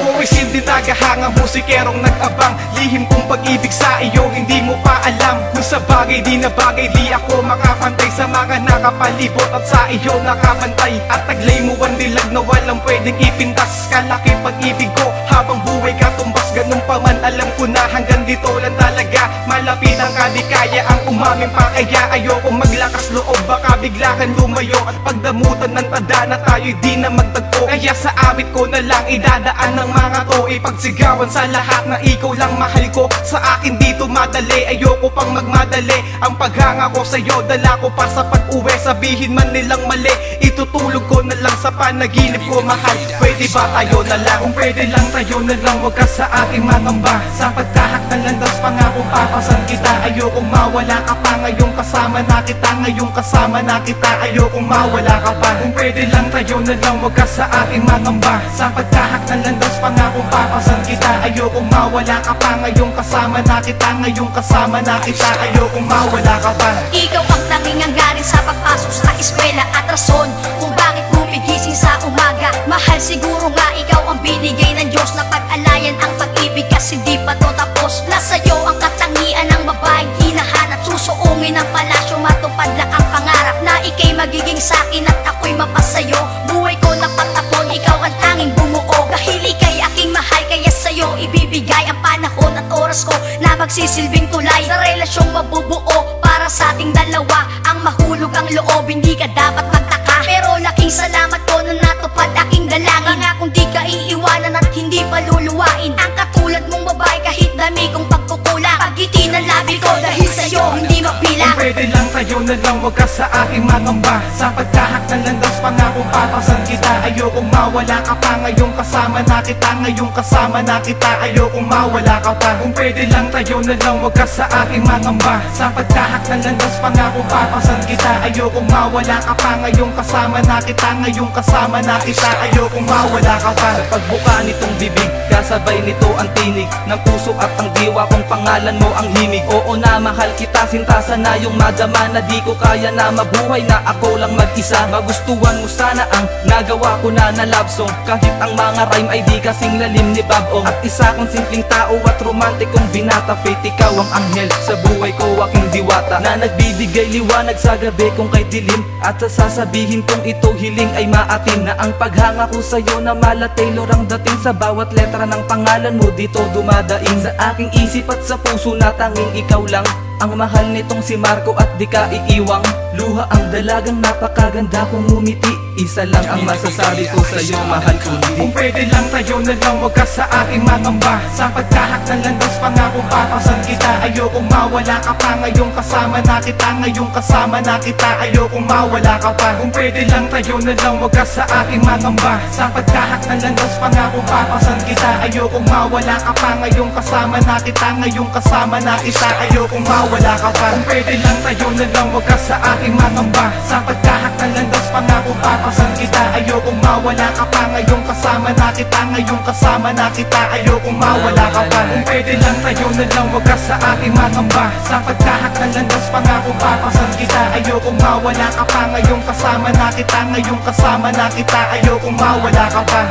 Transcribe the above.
Ako ay simple nagahangang musikerong nag-abang. Lihim kong pag-ibig sa iyo, hindi mo pa alam. Kung sa bagay di na bagay, di ako makapantay sa mga nakapalibot at sa iyo nakapantay. At taglay mo ang dilag na walang pwedeng ipintas. Kalaki pag-ibig ko habang buhay ka tumbas. Ganun pa man alam ko na hanggang dito lang talaga. Malapitan ka di kaya ang umamin pa. Kaya ayoko maglakas loob, baka bigla kang lumayo. At pagdamutan ng tada na tayo'y di na magtagpo. Kaya sa awit ko na lang idadaan ng mga to. Ipagsigawan sa lahat na ikaw lang mahal ko. Sa akin dito madali, ayoko pang magmadali. Ang paghanga ko sa'yo, dala ko pa sa pag-uwi. Sabihin man nilang mali, itutulog ko na lang sa panaginip ko. Mahal, pwede ba tayo na lang? Kung pwede lang tayo na lang, wag ka sa aking mangamba. Sa pagkahak na landas, pangako papasan kita. Ayokong mawala ka pa, ngayong kasama na kita. Ngayong kasama na kita, ayokong mawala ka pa. Kung pwede lang tayo na lang, wag ka sa aking mangamba. Sa pagkahak na landas, pangako papasan kita. Ayokong mawala ka pa, ngayong kasama na kita. Ngayong kasama na kita, ayokong mawala ka pa. Ikaw ang tanging hanggarin sa pagpasok sa eskwela at rason kung bakit gumigising sa umaga. Mahal, siguro nga ikaw ang binigay ng Diyos na pag-alayan ang pag-ibig kasi di pa to tapos. Nasa'yo ang katangian ng babaeng hinahanap. Susuungin ang palasyo, matupad lang ang pangarap na ika'y magiging sa'kin at ako'y mapasayo. Buhay ko na patapon, ikaw ang tanging bumuo. Dahil ika'y aking mahal, kaya sa'yo ibibigay ang panahon at oras ko na magsisilbing tulay sa relasyong mabubuo para sa ating dalawa. Ang mahulog ang loob, hindi ka dapat magtaka. Pero laking salamat ko na natupad aking dalangin. Pangakong di ka iiwanan at hindi paluluwain. Ang katulad mong babae kahit dami kong pagkukulang. Pagiti ng labi ko dahil sa'yo hindi mabilang. Kung pwede lang tayo na lang, wag ka sa aking mangamba. Sa pagkahak na landas, pangakong papasan kita. Ayokong mawala ka pa, ngayong kasama na kita. Ngayong kasama na kita, ayokong mawala ka pa. Kung pwede lang tayo na lang, wag ka sa aking mangamba. Sa pagkahak na landas, pangakong papasan kita. Ayokong mawala ka pa, ngayong kasama na kita. Ngayong kasama na kita, ayokong mawala ka pa. Sa pagbuka nitong bibig, kasabay nito ang tinig ng puso at ang diwa kong pangalan mo ang himig. Oo na mahal kita, sintasan na yung madama na di ko kaya na mabuhay na ako lang mag-isa. Magustuhan mo sana ang nagawa ko na love song, kahit ang mga rhyme ay di kasing lalim ni Bob Ong. At isa kong simpleng tao at romantikong binata, faith ikaw ang anghel sa buhay ko, aking diwata na nagbibigay liwanag sa gabi kong kay dilim. At sa sasabihin kong ito hiling ay maatin na ang paghanga ko sa'yo na mala Taylor ang dating. Sa bawat letra ng pangalan mo dito dumadaing sa aking isip at sa puso na tanging ikaw lang ang mahal nitong si Marco at di ka iiwang. Luha ang dalagang napakaganda kong ngumiti. Isa lang ang masasabi ko sa'yo, mahal ko hindi. Kung pwede lang tayo na lang, wag ka sa aking mangamba. Sa pagkahak na landas, pangako papasan kita. Ayokong mawala ka pa, ngayong kasama na kita. Ngayong kasama na kita, ayokong mawala ka pa. Kung pwede lang tayo na lang, wag ka sa aking mangamba. Sa pagkahak na landas, pangako papasan kita. Ayokong mawala ka pa, ngayong kasama na kita. Ngayong kasama na kita, ayokong mawala ka pa. Kung pwede lang tayo na lang, wag ka sa aking mangamba. Sa pagkahak na landas, pangako papasan kita. Ayokong mawala ka pa, ngayong kasama na kita. Ngayong kasama na kita, ayokong mawala ka pa. Kung pwede lang tayo na lang, wag ka sa aking mangamba. Sa pagkahak na landas, pangako papasan kita. Ayokong mawala ka pa, ngayong kasama na kita. Ngayong kasama na kita, ayokong mawala ka pa.